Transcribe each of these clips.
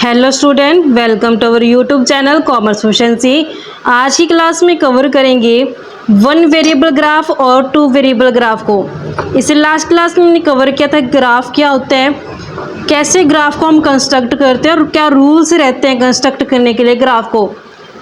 Hello student, welcome to our YouTube channel commerce proficiency. आज की class में cover करेंगे वन वेरिएबल ग्राफ और टू वेरिएबल ग्राफ को। इसे लास्ट क्लास में हमने कवर किया था ग्राफ क्या होता है, कैसे ग्राफ को हम कंस्ट्रक्ट करते हैं और क्या रूल्स रहते हैं कंस्ट्रक्ट करने के लिए ग्राफ को।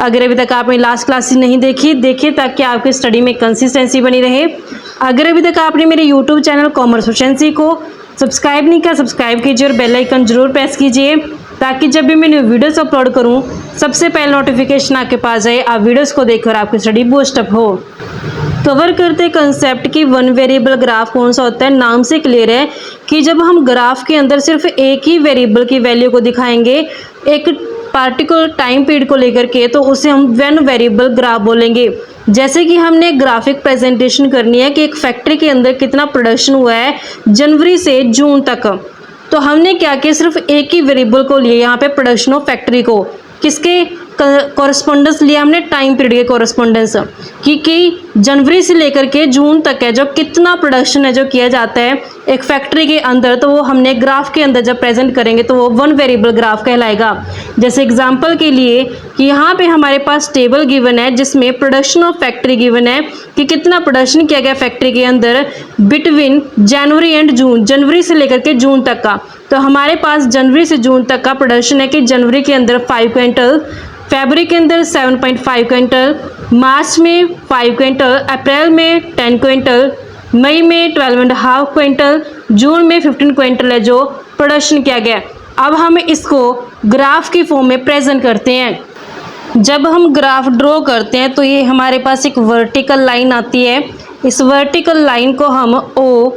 अगर अभी तक आपने लास्ट क्लास नहीं देखी, देखिए ताकि आपकी स्टडी में कंसिस्टेंसी बनी रहे। अगर अभी तक आपने मेरे यूट्यूब चैनल कॉमर्स प्रोफिशिएंसी को सब्सक्राइब नहीं किया, सब्सक्राइब कीजिए और बेल आइकन जरूर प्रेस कीजिए ताकि जब भी मैं न्यू वीडियोस अपलोड करूं सबसे पहले नोटिफिकेशन आपके पास आए, आप वीडियोस को देखकर आपकी स्टडी बूस्टअप हो। कवर करते कंसेप्ट की वन वेरिएबल ग्राफ कौन सा होता है। नाम से क्लियर है कि जब हम ग्राफ के अंदर सिर्फ एक ही वेरिएबल की वैल्यू को दिखाएंगे एक पार्टिकुलर टाइम पीरियड को लेकर के, तो उसे हम वन वेरिएबल ग्राफ बोलेंगे। जैसे कि हमने ग्राफिक प्रेजेंटेशन करनी है कि एक फैक्ट्री के अंदर कितना प्रोडक्शन हुआ है जनवरी से जून तक, तो हमने क्या किया, सिर्फ एक ही वेरिएबल को लिए यहाँ पे प्रोडक्शन ऑफ फैक्ट्री को, किसके कॉरस्पॉन्डेंस लिया हमने, टाइम पीरियड के कॉरस्पॉन्डेंस कि जनवरी से लेकर के जून तक है जो कितना प्रोडक्शन है जो किया जाता है एक फैक्ट्री के अंदर, तो वो हमने ग्राफ के अंदर जब प्रेजेंट करेंगे तो वो वन वेरिएबल ग्राफ कहलाएगा। जैसे एग्जांपल के लिए कि यहाँ पे हमारे पास टेबल गिवन है जिसमें प्रोडक्शन ऑफ फैक्ट्री गिवन है कि कितना प्रोडक्शन किया गया फैक्ट्री के अंदर बिटवीन जनवरी एंड जून, जनवरी से लेकर के जून तक का। तो हमारे पास जनवरी से जून तक का प्रोडक्शन है कि जनवरी के अंदर 5 क्विंटल, फरवरी के अंदर 7.5 क्विंटल, मार्च में 5 क्विंटल, अप्रैल में 10 क्विंटल, मई में 12.5 क्विंटल, जून में 15 क्विंटल है जो प्रोडक्शन किया गया। अब हम इसको ग्राफ की फॉर्म में प्रेजेंट करते हैं। जब हम ग्राफ ड्रॉ करते हैं तो ये हमारे पास एक वर्टिकल लाइन आती है। इस वर्टिकल लाइन को हम ओ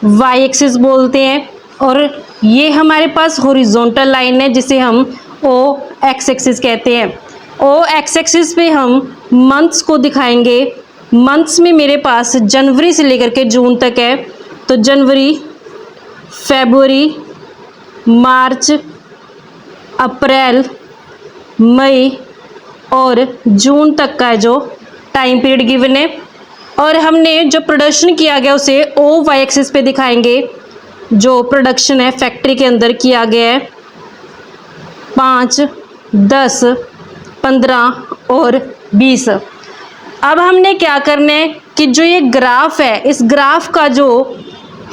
वाई एक्सिस बोलते हैं और ये हमारे पास हॉरिजॉन्टल लाइन है जिसे हम ओ एक्स एक्सिस कहते हैं। ओ एक्स एक्सिस पे हम मंथ्स को दिखाएंगे। मंथ्स में मेरे पास जनवरी से लेकर के जून तक है, तो जनवरी, फरवरी, मार्च, अप्रैल, मई और जून तक का जो टाइम पीरियड गिवन है। और हमने जो प्रोडक्शन किया गया उसे ओ वाई एक्सिस पे दिखाएंगे। जो प्रोडक्शन है फैक्ट्री के अंदर किया गया है 5, 10, 15 और 20। अब हमने क्या करना है कि जो ये ग्राफ है इस ग्राफ का जो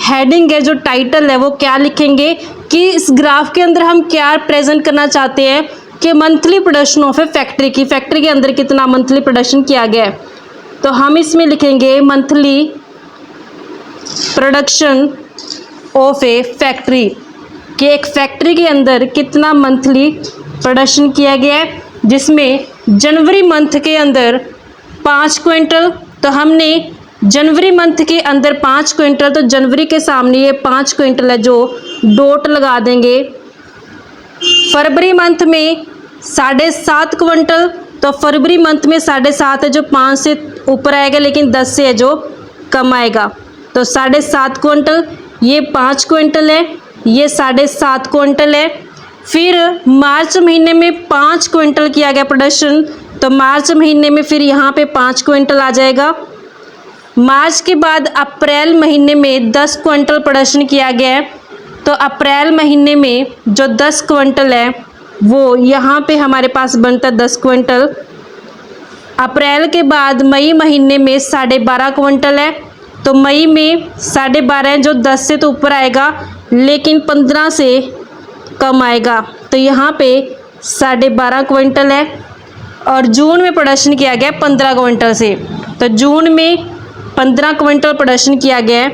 हेडिंग है, जो टाइटल है, वो क्या लिखेंगे कि इस ग्राफ के अंदर हम क्या प्रेजेंट करना चाहते हैं कि monthly production of A factory की, फैक्ट्री के अंदर कितना मंथली प्रोडक्शन किया गया है। तो हम इसमें लिखेंगे monthly production of A factory कि एक फैक्ट्री के अंदर कितना मंथली प्रोडक्शन किया गया है, जिसमें जनवरी मंथ के अंदर 5 क्विंटल। तो हमने जनवरी मंथ के अंदर 5 क्विंटल, तो जनवरी के सामने ये 5 क्विंटल है जो डॉट लगा देंगे। फरवरी मंथ में 7.5 क्विंटल, तो फरवरी मंथ में 7.5 है जो 5 से ऊपर आएगा लेकिन 10 से है जो कम आएगा, तो 7.5 क्विंटल। ये 5 क्विंटल है, ये 7.5 क्विंटल है। फिर मार्च महीने में 5 क्विंटल किया गया प्रोडक्शन, तो मार्च महीने में फिर यहाँ पे 5 क्विंटल आ जाएगा। मार्च के बाद अप्रैल महीने में 10 क्विंटल प्रोडक्शन किया गया है, तो अप्रैल महीने में जो 10 क्विंटल है वो यहाँ पे हमारे पास बनता है 10 क्विंटल। अप्रैल के बाद मई महीने में 12.5 क्विंटल है, तो मई में 12.5 है जो 10 से तो ऊपर आएगा लेकिन 15 से कम आएगा, तो यहाँ पे 12.5 क्विंटल है। और जून में प्रोडक्शन किया गया 15 क्विंटल से, तो जून में 15 क्विंटल प्रोडक्शन किया गया है,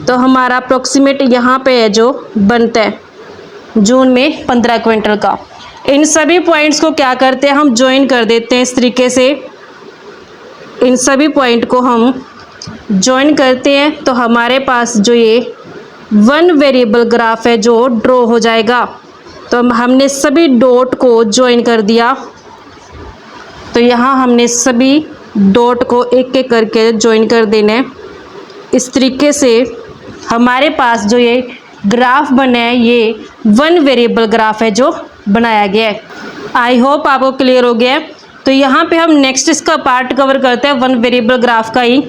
तो हमारा अप्रोक्सीमेट यहाँ पे है जो बनता है जून में 15 क्विंटल का। इन सभी पॉइंट्स को क्या करते हैं, हम ज्वाइन कर देते हैं इस तरीके से। इन सभी पॉइंट को हम ज्वाइन करते हैं तो हमारे पास जो ये वन वेरिएबल ग्राफ है जो ड्रॉ हो जाएगा। तो हमने सभी डॉट को ज्वाइन कर दिया, तो यहाँ हमने सभी डॉट को एक एक करके ज्वाइन कर देना है। इस तरीके से हमारे पास जो ये ग्राफ बना है ये वन वेरिएबल ग्राफ है जो बनाया गया है। आई होप आपको क्लियर हो गया है। तो यहाँ पे हम नेक्स्ट इसका पार्ट कवर करते हैं वन वेरिएबल ग्राफ का ही।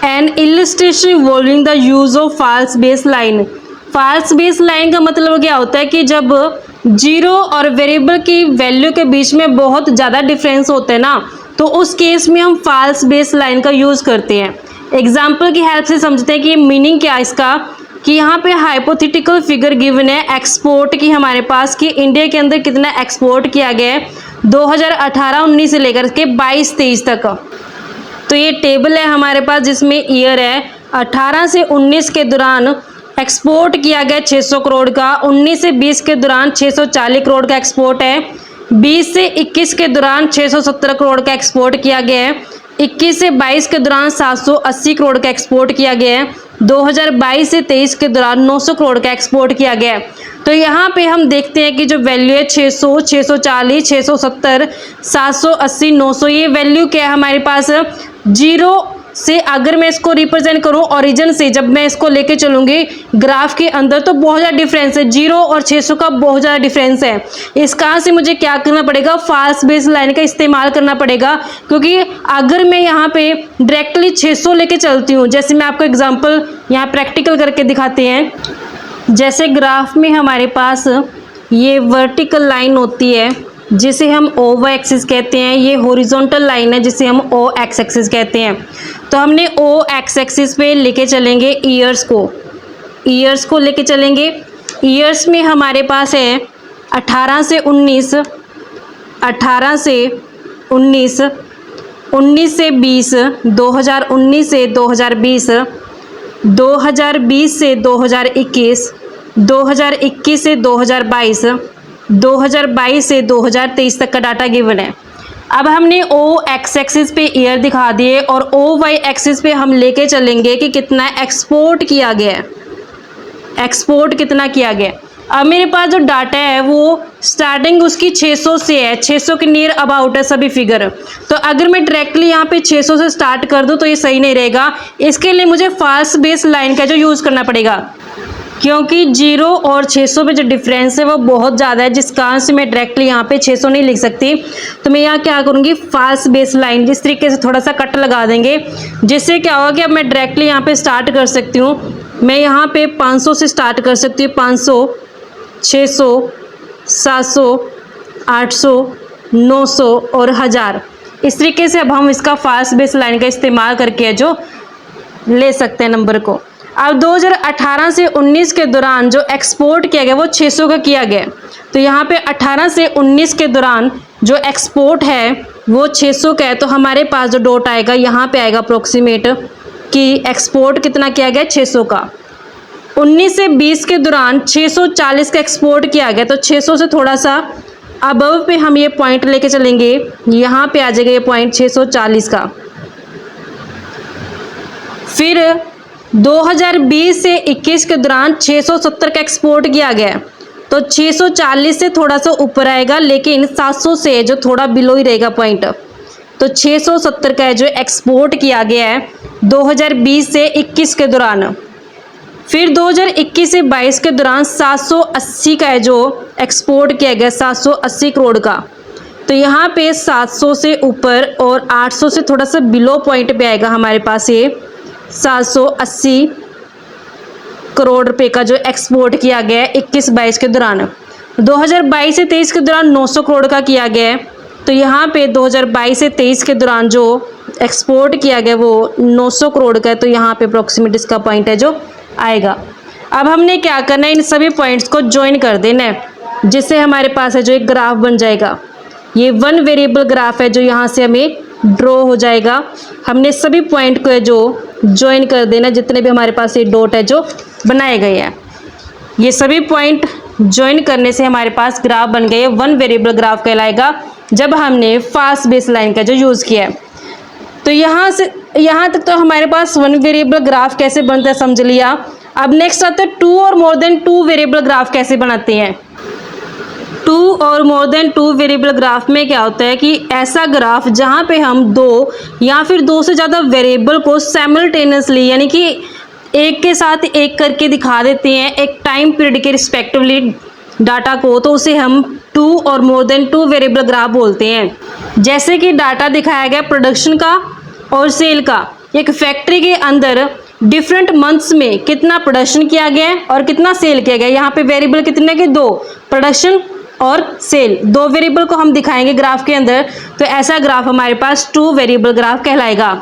An illustration involving the use of false base line. False base line का मतलब क्या होता है कि जब जीरो और वेरिएबल की वैल्यू के बीच में बहुत ज़्यादा डिफरेंस होते हैं ना, तो उस केस में हम फॉल्स बेस लाइन का यूज़ करते हैं। एग्जाम्पल की हेल्प से समझते हैं कि मीनिंग क्या है इसका, कि यहाँ पे हाइपोथेटिकल फिगर गिवन है एक्सपोर्ट की हमारे पास, कि इंडिया के अंदर कितना एक्सपोर्ट किया गया है 2018-19 से लेकर के 22-23 तक। तो ये टेबल है हमारे पास जिसमें ईयर है 18 से 19 के दौरान एक्सपोर्ट किया गया 600 करोड़ का, 19 से 20 के दौरान 640 करोड़ का एक्सपोर्ट है, 20 से 21 के दौरान 670 करोड़ का एक्सपोर्ट किया गया है, 21 से 22 के दौरान 780 करोड़ का एक्सपोर्ट किया गया है, 2022 से 23 के दौरान 900 करोड़ का एक्सपोर्ट किया गया है। तो यहाँ पे हम देखते हैं कि जो वैल्यू है 600, 640, 670, 780, 900, ये वैल्यू क्या है हमारे पास, जीरो से अगर मैं इसको रिप्रेजेंट करूं ओरिजिन से, जब मैं इसको लेके चलूंगी ग्राफ के अंदर तो बहुत ज़्यादा डिफरेंस है, 0 और 600 का बहुत ज़्यादा डिफरेंस है। इस कारण से मुझे क्या करना पड़ेगा, फॉल्स बेस लाइन का इस्तेमाल करना पड़ेगा, क्योंकि अगर मैं यहाँ पे डायरेक्टली 600 लेके चलती हूँ, जैसे मैं आपको एग्जाम्पल यहाँ प्रैक्टिकल करके दिखाते हैं। जैसे ग्राफ में हमारे पास ये वर्टिकल लाइन होती है जिसे हम ओ वाई एक्सिस कहते हैं, ये हॉरिजॉन्टल लाइन है जिसे हम ओ एक्स एक्सिस कहते हैं। तो हमने ओ एक्स एक्सिस पे लेके चलेंगे ईयर्स को लेके चलेंगे। ईयर्स में हमारे पास है 18 से 19, 18 से 19, 19 से 20, 2019 से 2020, 2020 से 2021, 2021 से 2022, 2022 से 2023 तक का डाटा गिवन है। अब हमने ओ एक्स एक्सिस पे ईयर दिखा दिए और ओ वाई एक्सिस पे हम लेके चलेंगे कि कितना एक्सपोर्ट किया गया है, एक्सपोर्ट कितना किया गया। अब मेरे पास जो डाटा है वो स्टार्टिंग उसकी 600 से है, 600 के नियर अबाउट है सभी फिगर। तो अगर मैं डायरेक्टली यहाँ पे 600 से स्टार्ट कर दूँ तो ये सही नहीं रहेगा, इसके लिए मुझे फॉल्स बेस लाइन का जो यूज़ करना पड़ेगा, क्योंकि 0 और 600 में जो डिफरेंस है वो बहुत ज़्यादा है, जिस कारण से मैं डायरेक्टली यहाँ पे 600 नहीं लिख सकती। तो मैं यहाँ क्या करूँगी, फॉल्स बेस लाइन जिस तरीके से थोड़ा सा कट लगा देंगे, जिससे क्या होगा कि अब मैं डायरेक्टली यहाँ पे स्टार्ट कर सकती हूँ। मैं यहाँ पे 500 से स्टार्ट कर सकती हूँ, 500, 600, 700, 800, 900 और 1000। इस तरीके से अब हम इसका फॉल्स बेस लाइन का इस्तेमाल करके जो ले सकते हैं नंबर को। अब 2018 से 19 के दौरान जो एक्सपोर्ट किया गया वो 600 का किया गया। तो यहाँ पे 18 से 19 के दौरान जो एक्सपोर्ट है वो 600 का है। तो हमारे पास जो डॉट आएगा यहाँ पे आएगा अप्रोक्सीमेट कि एक्सपोर्ट कितना किया गया, 600 का। 19 से 20 के दौरान 640 का एक्सपोर्ट किया गया। तो 600 से थोड़ा सा अबव पे हम ये पॉइंट लेके चलेंगे, यहाँ पे आ जाएगा ये पॉइंट 640 का। फिर 2020 से 21 के दौरान 670 का एक्सपोर्ट किया गया। तो 640 से थोड़ा सा ऊपर आएगा, लेकिन 700 से जो थोड़ा बिलो ही रहेगा पॉइंट। तो 670 का जो एक्सपोर्ट किया गया है 2020 से 21 के दौरान। फिर 2021 से 22 के दौरान 780 का है जो एक्सपोर्ट किया गया, 780 करोड़ का। तो यहाँ पे 700 से ऊपर और 800 से थोड़ा सा बिलो पॉइंट पे आएगा हमारे पास ये 780 करोड़ रुपए का जो एक्सपोर्ट किया गया है 21-22 के दौरान। 2022 से 23 के दौरान 900 करोड़ का किया गया है। तो यहाँ पे 2022 से 23 के दौरान जो एक्सपोर्ट किया गया वो 900 करोड़ का है। तो यहाँ पे अप्रोक्सीमेट इसका पॉइंट है जो आएगा। अब हमने क्या करना है, इन सभी पॉइंट्स को ज्वाइन कर देना है, जिससे हमारे पास है जो एक ग्राफ बन जाएगा। ये वन वेरिएबल ग्राफ है जो यहाँ से हमें ड्रॉ हो जाएगा। हमने सभी पॉइंट को जो ज्वाइन कर देना, जितने भी हमारे पास ये डॉट है जो बनाए गए हैं, ये सभी पॉइंट ज्वाइन करने से हमारे पास ग्राफ बन गए। वन वेरिएबल ग्राफ कहलाएगा जब हमने फास्ट बेस लाइन का जो यूज़ किया है। तो यहाँ से यहाँ तक तो हमारे पास वन वेरिएबल ग्राफ कैसे बनता है समझ लिया। अब नेक्स्ट आता है टू और more than to variable graph कैसे बनाते हैं। टू और more than to variable graph में क्या होता है कि ऐसा ग्राफ जहाँ पे हम दो या फिर दो से ज़्यादा वेरिएबल को साइमल्टेनियसली यानी कि एक के साथ एक करके दिखा देते हैं एक टाइम पीरियड के रिस्पेक्टिवली डाटा को, तो उसे हम टू और more than to variable graph बोलते हैं। जैसे कि डाटा दिखाया गया प्रोडक्शन का और सेल का। एक फैक्ट्री के अंदर डिफरेंट मंथ्स में कितना प्रोडक्शन किया गया है और कितना सेल किया गया है। यहाँ पे वेरिएबल कितने के, दो, प्रोडक्शन और सेल, दो वेरिएबल को हम दिखाएंगे ग्राफ के अंदर। तो ऐसा ग्राफ हमारे पास टू वेरिएबल ग्राफ कहलाएगा।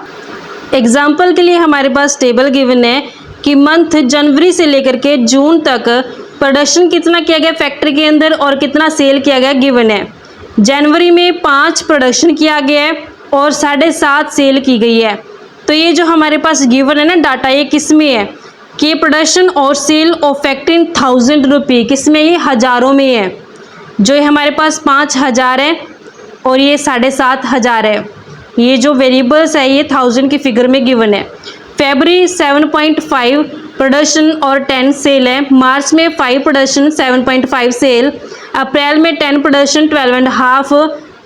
एग्जाम्पल के लिए हमारे पास टेबल गिवन है कि मंथ जनवरी से लेकर के जून तक प्रोडक्शन कितना किया गया फैक्ट्री के अंदर और कितना सेल किया गया गिवन है। जनवरी में 5 प्रोडक्शन किया गया है और 7.5 सेल की गई है। तो ये जो हमारे पास गिवन है ना डाटा, ये किस में है कि प्रोडक्शन और सेल ऑफ फैक्ट्री इन 1000 रुपये, किस में, ये हज़ारों में है। जो ये हमारे पास 5000 है और ये 7500 है। ये जो वेरिएबल्स है ये 1000 की फिगर में गिवन है। फरवरी 7.5 प्रोडक्शन और 10 सेल है। मार्च में 5 प्रोडक्शन 7.5 सेल। अप्रैल में 10 प्रोडक्शन 12.5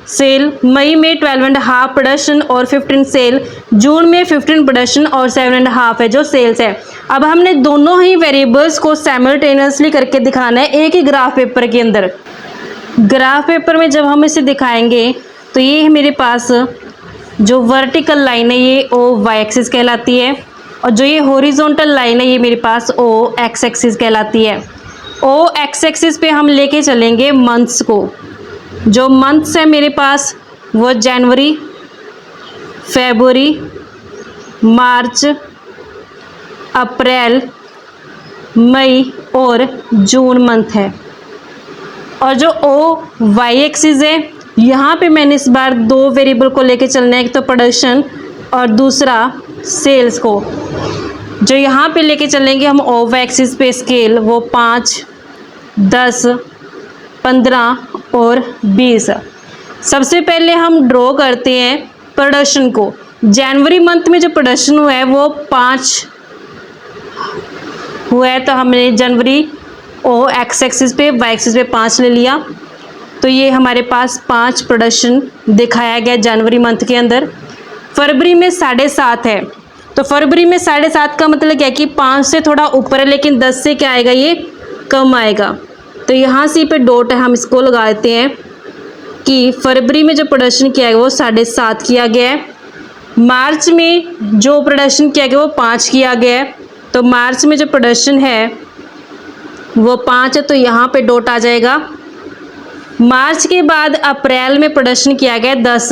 सेल। मई में 12.5 प्रोडक्शन और 15 सेल। जून में 15 प्रोडक्शन और 7.5 है जो सेल्स है। अब हमने दोनों ही वेरिएबल्स को साइमल्टेनियसली करके दिखाना है एक ही ग्राफ पेपर के अंदर। ग्राफ पेपर में जब हम इसे दिखाएंगे तो ये मेरे पास जो वर्टिकल लाइन है ये ओ वाई एक्सिस कहलाती है और जो ये हॉरिजॉन्टल लाइन है ये मेरे पास ओ एक्स एक्सिस कहलाती है। ओ एक्स एक्सिस पे हम लेके चलेंगे मंथ्स को। जो मंथ्स है मेरे पास वो जनवरी, फरवरी, मार्च, अप्रैल, मई और जून मंथ है। और जो ओ वाई एक्सिस है यहाँ पे मैंने इस बार दो वेरिएबल को लेके चलना है, एक तो प्रोडक्शन और दूसरा सेल्स को। जो यहाँ पे लेके चलेंगे हम ओ वाई एक्सिस पे स्केल वो 5, 10, 15 और 20। सबसे पहले हम ड्रॉ करते हैं प्रोडक्शन को। जनवरी मंथ में जो प्रोडक्शन हुआ है वो 5 हुआ है, तो हमने जनवरी ओ एक्स एक्सिस पे वाई एक्सिस पे 5 ले लिया। तो ये हमारे पास 5 प्रोडक्शन दिखाया गया जनवरी मंथ के अंदर। फरवरी में 7.5 है, तो फरवरी में 7.5 का मतलब क्या है कि 5 से थोड़ा ऊपर है लेकिन 10 से क्या आएगा, ये कम आएगा। तो यहाँ से पे डॉट है, हम इसको लगा देते हैं कि फरवरी में जो प्रोडक्शन किया गया वो 7.5 किया गया है। मार्च में जो प्रोडक्शन किया गया वो 5 किया गया है। तो मार्च में जो प्रोडक्शन है वो 5 है, तो यहाँ पे डॉट आ जाएगा। मार्च के बाद अप्रैल में प्रोडक्शन किया गया 10,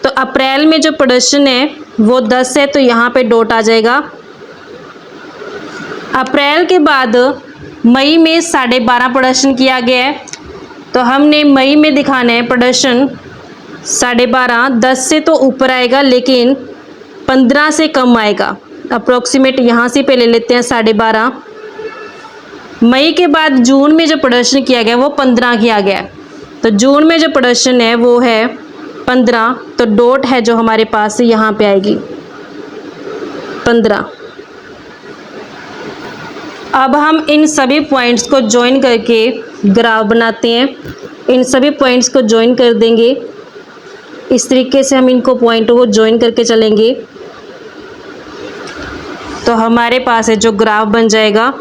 तो अप्रैल में जो प्रोडक्शन है वो 10 है, तो यहाँ पे डॉट आ जाएगा। अप्रैल के बाद मई में 12.5 प्रोडक्शन किया गया है, तो हमने मई में दिखाना है प्रोडक्शन 12.5। 10 से तो ऊपर आएगा लेकिन 15 से कम आएगा। अप्रोक्सीमेट यहाँ से पे ले लेते हैं 12.5। मई के बाद जून में जो प्रोडक्शन किया गया वो 15 किया गया है, तो जून में जो प्रोडक्शन है वो है 15, तो डॉट है जो हमारे पास यहाँ पे आएगी 15। अब हम इन सभी पॉइंट्स को ज्वाइन करके ग्राफ बनाते हैं। इन सभी पॉइंट्स को ज्वाइन कर देंगे, इस तरीके से हम इनको पॉइंटों को ज्वाइन करके चलेंगे तो हमारे पास है जो ग्राफ बन जाएगा।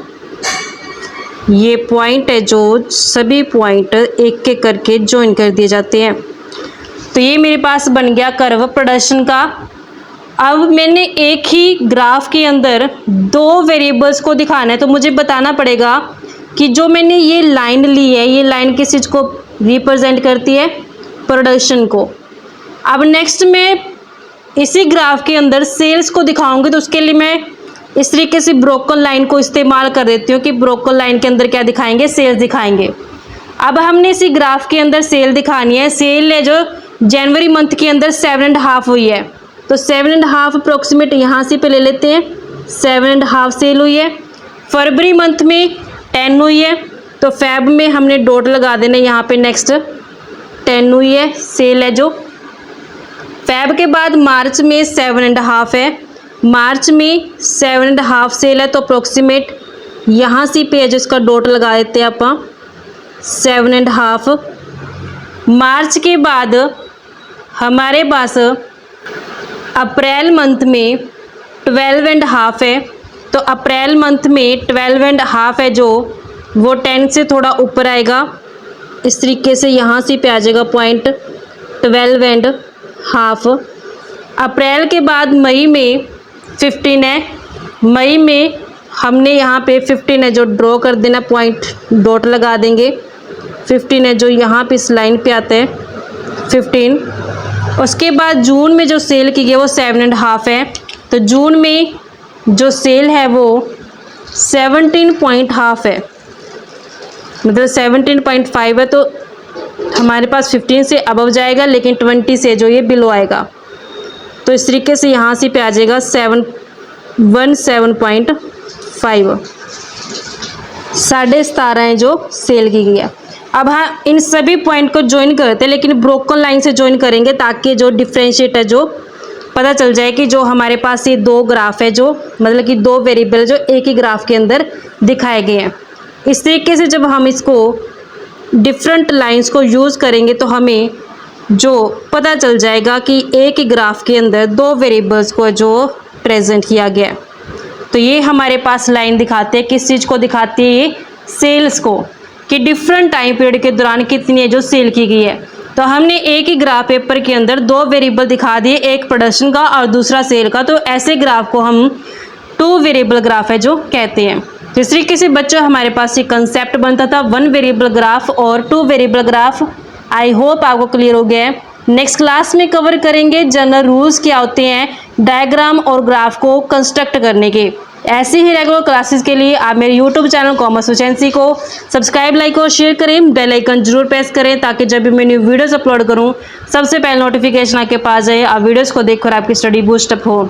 ये पॉइंट है जो सभी पॉइंट एक एक करके ज्वाइन कर दिए जाते हैं। तो ये मेरे पास बन गया कर्व प्रोडक्शन का। अब मैंने एक ही ग्राफ के अंदर दो वेरिएबल्स को दिखाना है, तो मुझे बताना पड़ेगा कि जो मैंने ये लाइन ली है ये लाइन किस चीज़ को रिप्रेजेंट करती है, प्रोडक्शन को। अब नेक्स्ट मैं इसी ग्राफ के अंदर सेल्स को दिखाऊंगी, तो उसके लिए मैं इस तरीके से ब्रोकन लाइन को इस्तेमाल कर देती हूँ कि ब्रोकन लाइन के अंदर क्या दिखाएंगे, सेल्स दिखाएंगे। अब हमने इसी ग्राफ के अंदर सेल दिखानी है। सेल है जो जनवरी मंथ के अंदर 7.5 हुई है, तो 7.5 अप्रोक्सीमेट यहाँ से पे ले लेते हैं, 7.5 सेल हुई है। फरवरी मंथ में 10 हुई है, तो फेब में हमने डॉट लगा देना यहाँ पे, नेक्स्ट 10 हुई है, सेल है जो। फेब के बाद मार्च में 7.5 है, मार्च में 7.5 सेल है, तो अप्रोक्सीमेट यहाँ से पे है जिसका डॉट लगा देते हैं आप 7.5। मार्च के बाद हमारे पास अप्रैल मंथ में 12.5 है, तो अप्रैल मंथ में 12.5 है जो वो 10 से थोड़ा ऊपर आएगा, इस तरीके से यहाँ से पे आ जाएगा पॉइंट 12.5। अप्रैल के बाद मई में 15 है, मई में हमने यहाँ पे 15 है जो ड्रॉ कर देना, पॉइंट डॉट लगा देंगे। 15 है जो यहाँ पे इस लाइन पे आता है 15। उसके बाद जून में जो सेल की गई वो 7.5 है, तो जून में जो सेल है वो 17.5 है, मतलब 17.5 है, तो हमारे पास 15 से अबव जाएगा लेकिन 20 से जो ये बिलो आएगा। तो इस तरीके से यहाँ से पे आ जाएगा 17.5, 17.5 है जो सेल की गई है। अब हाँ इन सभी पॉइंट को ज्वाइन करते हैं, लेकिन ब्रोकन लाइन से ज्वाइन करेंगे ताकि जो डिफ्रेंशिएट है जो पता चल जाए कि जो हमारे पास ये दो ग्राफ है, जो मतलब कि दो वेरिएबल जो एक ही ग्राफ के अंदर दिखाए गए हैं। इस तरीके से जब हम इसको डिफरेंट लाइंस को यूज़ करेंगे तो हमें जो पता चल जाएगा कि एक ही ग्राफ के अंदर दो वेरिएबल्स को जो प्रेजेंट किया गया है। तो ये हमारे पास लाइन दिखाते हैं, किस चीज़ को दिखाती है, ये सेल्स को, कि डिफरेंट टाइम पीरियड के दौरान कितनी है जो सेल की गई है। तो हमने एक ही ग्राफ पेपर के अंदर दो वेरिएबल दिखा दिए, एक प्रोडक्शन का और दूसरा सेल का, तो ऐसे ग्राफ को हम 2 वेरिएबल ग्राफ है जो कहते हैं। जिस तरीके से बच्चों हमारे पास ये कंसेप्ट बनता था 1 वेरिएबल ग्राफ और 2 वेरिएबल ग्राफ। आई होप आपको क्लियर हो गया है। नेक्स्ट क्लास में कवर करेंगे जनरल रूल्स क्या होते हैं डायग्राम और ग्राफ को कंस्ट्रक्ट करने के। ऐसी ही रेगुलर क्लासेस के लिए आप मेरे यूट्यूब चैनल कॉमर्स एफिशिएंसी को सब्सक्राइब, लाइक और शेयर करें, बेल आइकन जरूर प्रेस करें ताकि जब भी मैं न्यू वीडियोस अपलोड करूं सबसे पहले नोटिफिकेशन आपके पास जाए, आप वीडियोस को देखकर आपकी स्टडी बूस्ट अप हो।